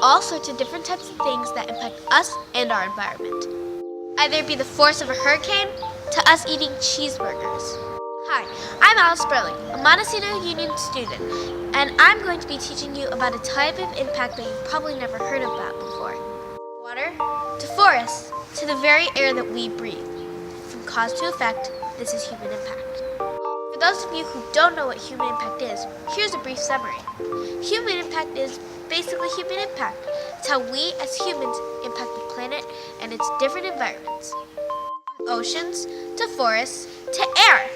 all sorts of different types of things that impact us and our environment. Either it be the force of a hurricane to us eating cheeseburgers. Hi, I'm Alice Sperling, a Montecito Union student, and I'm going to be teaching you about a type of impact that you've probably never heard about before. Water, to forests, to the very air that we breathe. From cause to effect, this is human impact. For those of you who don't know what human impact is, here's a brief summary. Human impact is basically human impact. It's how we as humans impact the planet and its different environments. From oceans, to forests, to air.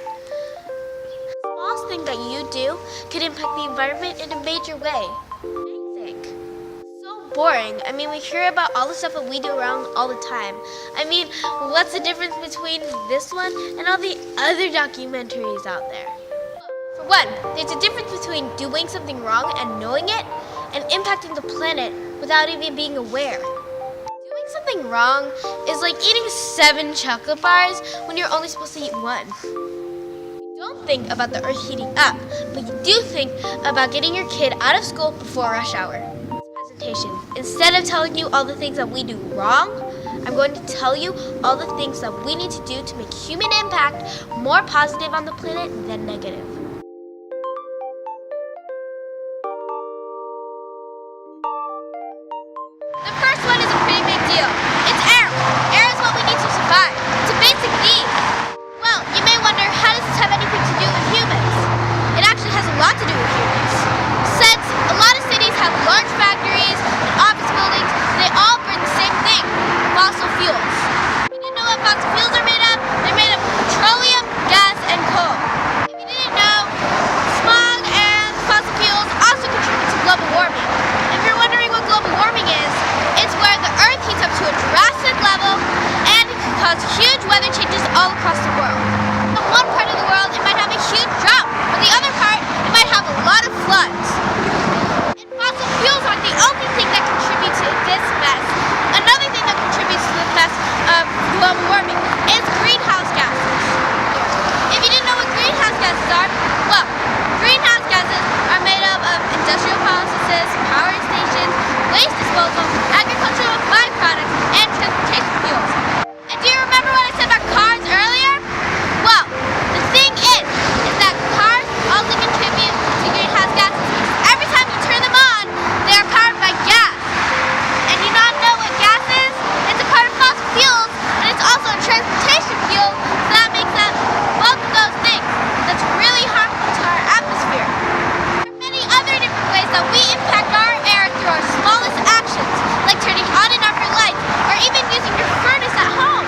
The smallest thing that you do could impact the environment in a major way. Anything. So boring. I mean, we hear about all the stuff that we do around all the time. I mean, what's the difference between this one and all the other documentaries out there? For one, there's a difference between doing something wrong and knowing it, and impacting the planet without even being aware. Doing something wrong is like eating 7 chocolate bars when you're only supposed to eat 1. You don't think about the earth heating up, but you do think about getting your kid out of school before rush hour. This presentation, instead of telling you all the things that we do wrong, I'm going to tell you all the things that we need to do to make human impact more positive on the planet than negative. The first one is a pretty big deal. It's air. Air is what we need to survive. It's a basic need. Well, you may wonder, how does this have anything to do with humans? It actually has a lot to do with humans. Since a lot of cities have large factories and office buildings, they all burn the same thing, fossil fuels. If you didn't know what fossil fuels are made of, they're made of petroleum, gas, and coal. If you didn't know, smog and fossil fuels also contribute to global warming. If you're wondering what global warming is, it's where the Earth heats up to a drastic level and it can cause huge weather changes all across the world. In one part of the world, it might have a huge drought. On the other part, it might have a lot of floods. And fossil fuels aren't the only thing that contribute to this mess. Another thing that contributes to the mess of global warming is greenhouse gases. If you didn't know what greenhouse gases are, well, greenhouse gases are made up of industrial processes, power stations, waste disposal, agricultural byproducts, and transportation fuels. And do you remember what I said about cars earlier? Well, the thing is that cars also contribute to greenhouse gases because every time you turn them on, they are powered by gas. And you not know what gas is? It's a part of fossil fuels, and it's also a transportation fuel, so that makes them both of those things. That's really harmful to our atmosphere. There are many other different ways that we impact our air through our smallest actions, like turning on and off your lights, or even using your furnace at home.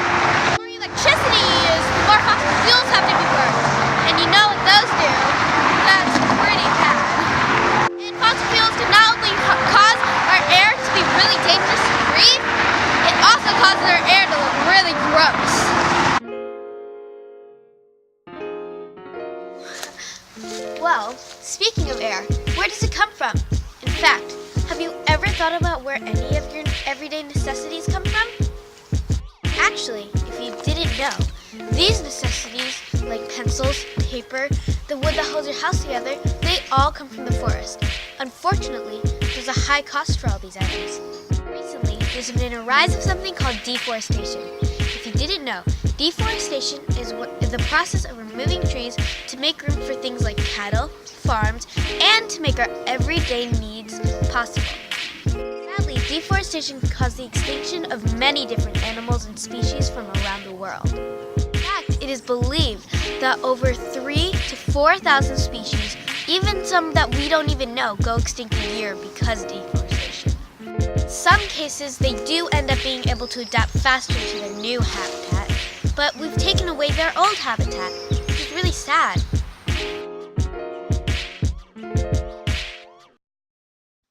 The more electricity you use, the more fossil fuels have to be burned. And you know what those do? That's pretty bad. And fossil fuels can not only cause our air to be really dangerous to breathe, it also causes our air to look really gross. Well, speaking of air, where does it come from? In fact, have you ever thought about where any of your everyday necessities come from? Actually, if you didn't know, these necessities, like pencils, paper, the wood that holds your house together, they all come from the forest. Unfortunately, there's a high cost for all these items. Recently, there's been a rise of something called deforestation. If you didn't know, deforestation is the process of removing trees to make room for things like cattle, farms, and to make our everyday needs possible. Sadly, deforestation can cause the extinction of many different animals and species from around the world. In fact, it is believed that over 3,000 to 4,000 species, even some that we don't even know, go extinct a year because of deforestation. In some cases, they do end up being able to adapt faster to their new habitat, but we've taken away their old habitat, which is really sad.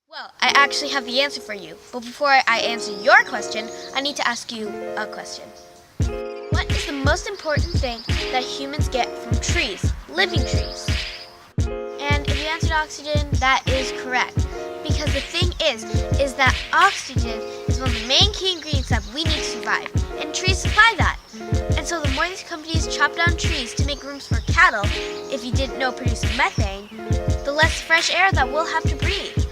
Well, I actually have the answer for you, but before I answer your question, I need to ask you a question. What is the most important thing that humans get from trees, living trees? And if you answered oxygen, that is correct. Because the thing is that oxygen is one of the main key ingredients that we need to survive, and trees supply that. And so the more these companies chop down trees to make rooms for cattle, if you didn't know producing methane, the less fresh air that we'll have to breathe.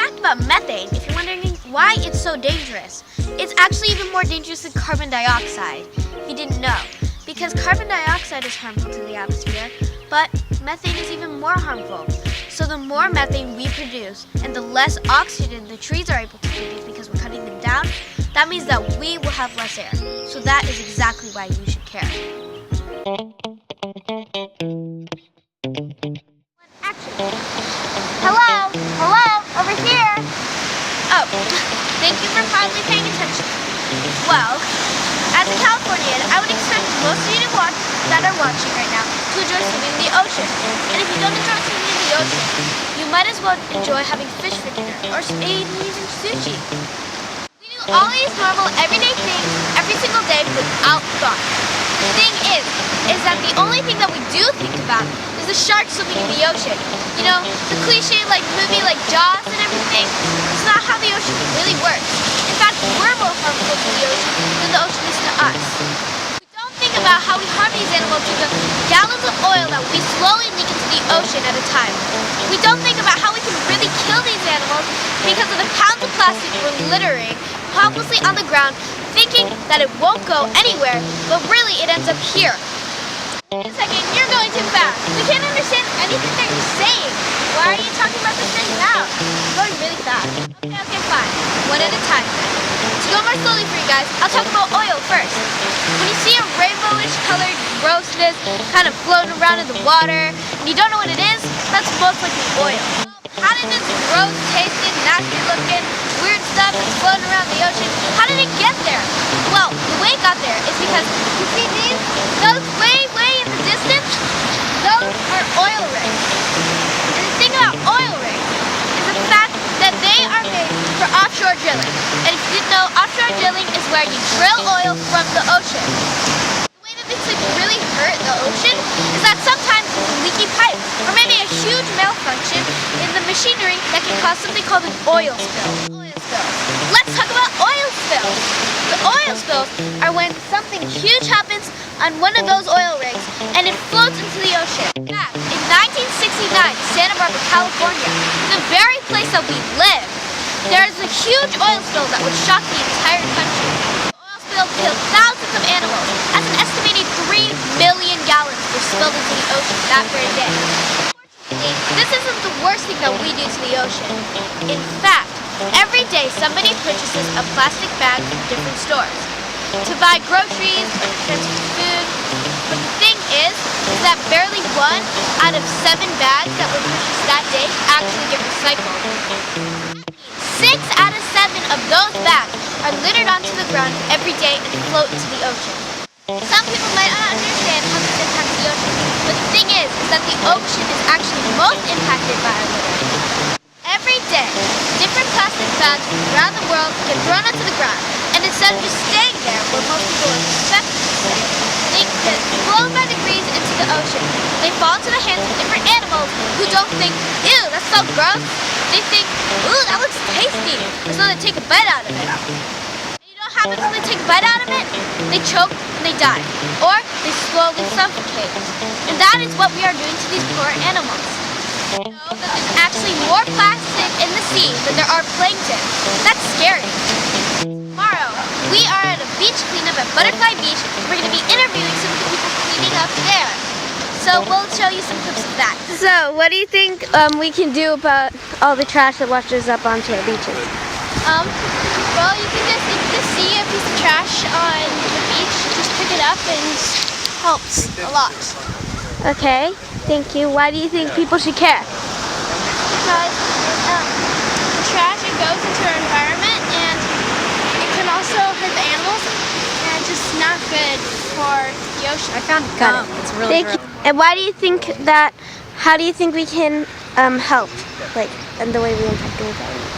fact about methane, if you're wondering why it's so dangerous, it's actually even more dangerous than carbon dioxide, if you didn't know. Because carbon dioxide is harmful to the atmosphere, but methane is even more harmful. So the more methane we produce and the less oxygen the trees are able to produce because we're cutting them down, that means that we will have less air. So that is exactly why you should care. Action. Hello? Hello? Over here? Oh, thank you for finally paying attention. Well, as a Californian, I would expect most of you that are watching right now to enjoy swimming in the ocean. And if you don't enjoy swimming in the ocean, you might as well enjoy having fish for dinner or even eating sushi. We do all these normal everyday things every single day without thought. The thing is that the only thing that we do think about is the sharks swimming in the ocean. You know, the cliche movie like Jaws and everything. It's not how the ocean really works. In fact, we're more harmful to the ocean than the ocean is to us. We don't think about how we harm these animals through the gallons of oil that we slowly leak into the ocean at a time. We don't think about how we can really kill these animals because of the pounds of plastic we're littering helplessly on the ground, thinking that it won't go anywhere, but really it ends up here. Wait a second, you're going too fast. We can't understand anything that you're saying. Why are you talking about this thing now? You're going really fast. Okay, fine. One at a time then. To go more slowly for you guys, I'll talk about oil first. When you see a rainbowish colored grossness kind of floating around in the water, and you don't know what it is, that's most likely oil. How did this gross tasting, nasty looking, weird stuff that's floating around the ocean, how did it get there? Well, the way it got there is because, you see these? Those way in the distance? Those are oil rigs. And the thing about oil rigs is the fact that they are made for offshore drilling. And if you didn't know, offshore drilling is where you drill oil from the ocean. The way that this could really hurt the ocean is that sometimes it's a leaky pipe, or maybe a huge malfunction in the machinery that can cause something called an oil spill. Let's talk about oil spills. The oil spills are when something huge happens on one of those oil rigs and it floats into the ocean. In 1969, Santa Barbara, California, the very place that we live, there is a huge oil spill that would shock the entire country. The oil spill killed thousands of animals, as an estimated 3 million gallons were spilled into the ocean that very day. Unfortunately, this isn't the worst thing that we do to the ocean. In fact, every day somebody purchases a plastic bag from different stores to buy groceries or to transfer food. But the thing is that barely 1 out of 7 bags that were purchased that day actually get recycled. 6 out of 7 of those bags are littered onto the ground every day and float into the ocean. Some people might not understand how this impacts the ocean, but the thing is that the ocean is actually most impacted by our littering. Every day, different plastic bags from around the world get thrown onto the ground, and instead of just staying there where most people expect them to stay, they get blown by the breeze into the ocean. They fall into the hands of different animals who don't think, ew, that's so gross. They think, ooh, that looks tasty, and so they take a bite out of it. And you know what happens when they take a bite out of it? They choke and they die, or they slowly suffocate. And that is what we are doing to these poor animals. You know that there's actually more plastic in the sea than there are plankton. That's scary. Tomorrow, we are at a beach cleanup at Butterfly Beach. We're going to be interviewing some of the people cleaning up there. So we'll show you some clips of that. So, what do you think we can do about all the trash that washes up onto our beaches? Well, if you just see a piece of trash on the beach, just pick it up and it helps a lot. Okay, thank you. Why do you think people should care? Because trash, it goes into our environment and it can also hurt the animals and it's just not good for the ocean. I found it gum. It's really Thank you. And why do you think that, how do you think we can help, like, in the way we impact the environment?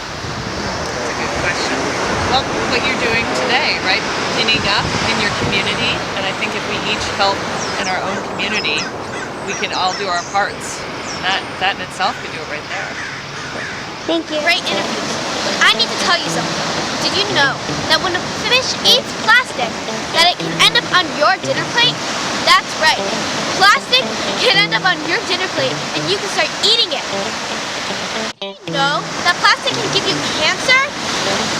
That's a good question. Well, what you're doing today, right? Cleaning up in your community, and I think if we each help in our own community, we can all do our parts. And that in itself could do it right there. Thank you. Great interviews. But I need to tell you something. Did you know that when a fish eats plastic, that it can end up on your dinner plate? That's right. Plastic can end up on your dinner plate and you can start eating it. You know that plastic can give you cancer?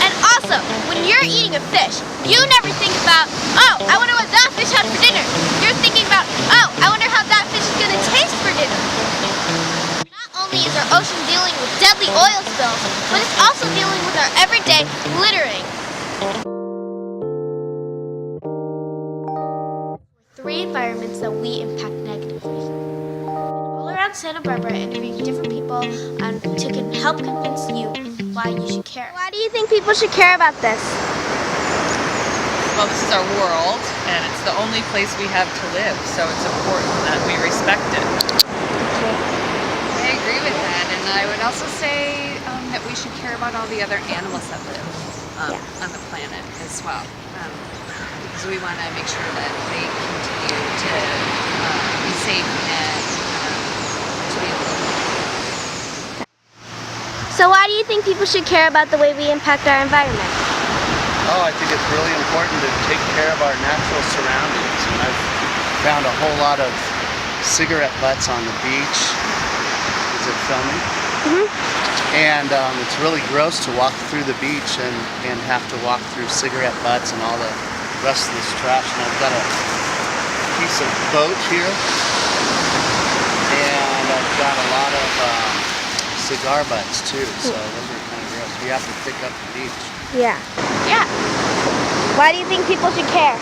And also, when you're eating a fish, you never think about, oh, I wonder what that fish had for dinner. You're thinking about, oh, I wonder how that fish is going to taste for dinner. Not only is our ocean dealing with deadly oil spills, but it's also dealing with our everyday littering. Three environments that we impact negatively. All around Santa Barbara, interviewing different people to help convince you why you should care. Why do you think people should care about this? Well, this is our world, and it's the only place we have to live, so it's important that we respect it. I agree with that, and I would also say that we should care about all the other animals that live on the planet as well, because we want to make sure that they continue to be safe and to be able to live. So why do you think people should care about the way we impact our environment? Oh, I think it's really important to take care of our natural surroundings. And I've found a whole lot of cigarette butts on the beach. Is it filming? Mm-hmm. And it's really gross to walk through the beach and have to walk through cigarette butts and all the rest of this trash. And I've got a piece of boat here. And I've got a lot of cigar butts too, so those are kind of gross. We have to pick up the beach. Yeah. Yeah. Why do you think people should care?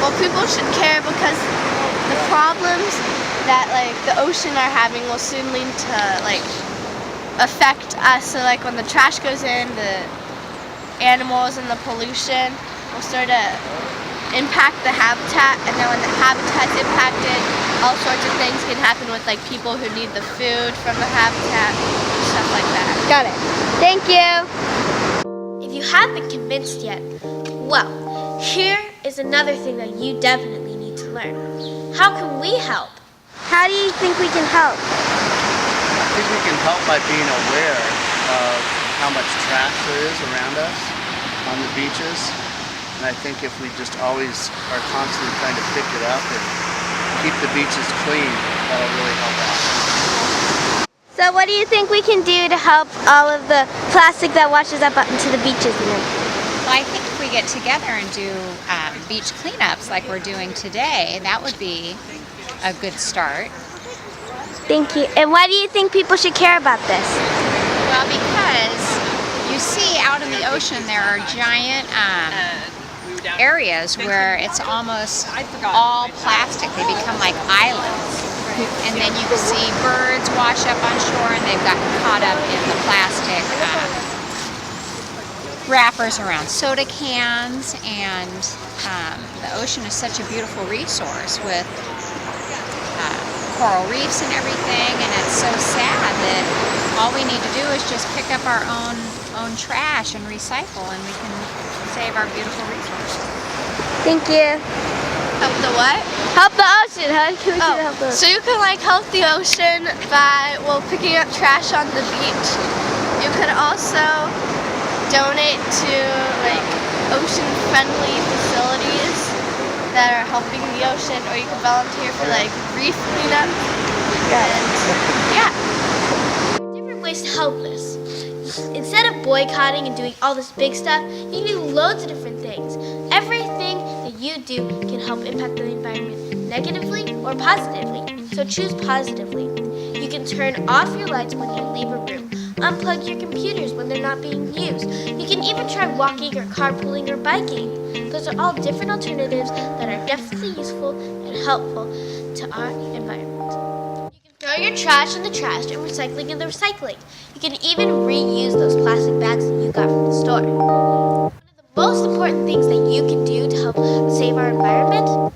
Well, people should care because the problems that the ocean are having will soon lead to affect us. So when the trash goes in, the animals and the pollution will start to impact the habitat, and then when the habitat's impacted, all sorts of things can happen with people who need the food from the habitat, stuff like that. Got it. Thank you. If you haven't convinced yet, well, here is another thing that you definitely need to learn. How can we help? How do you think we can help? I think we can help by being aware of how much trash there is around us on the beaches. And I think if we just always are constantly trying to pick it up and keep the beaches clean, that'll really help out. So what do you think we can do to help all of the plastic that washes up into the beaches and everything? Well, I think if we get together and do beach cleanups like we're doing today, that would be a good start. Thank you. And why do you think people should care about this? Well, because you see out in the ocean there are giant areas where it's almost all plastic. They become like islands. And then you can see birds wash up on shore and they've gotten caught up in the plastic wrappers around soda cans. And the ocean is such a beautiful resource with coral reefs and everything, and it's so sad that all we need to do is just pick up our own trash and recycle, and we can save our beautiful resources. Thank you. Help the what? Help the ocean. How can we help the ocean? So you can help the ocean by picking up trash on the beach. You could also donate to ocean-friendly facilities that are helping the ocean, or you can volunteer for reef cleanup. And yeah. There are different ways to help this. Instead of boycotting and doing all this big stuff, you can do loads of different things. Everything that you do can help impact the environment negatively or positively. So choose positively. You can turn off your lights when you leave a room. Unplug your computers when they're not being used. You can even try walking or carpooling or biking. Those are all different alternatives that are definitely useful and helpful to our environment. You can throw your trash in the trash and recycling in the recycling. You can even reuse those plastic bags that you got from the store. One of the most important things that you can do to help save our environment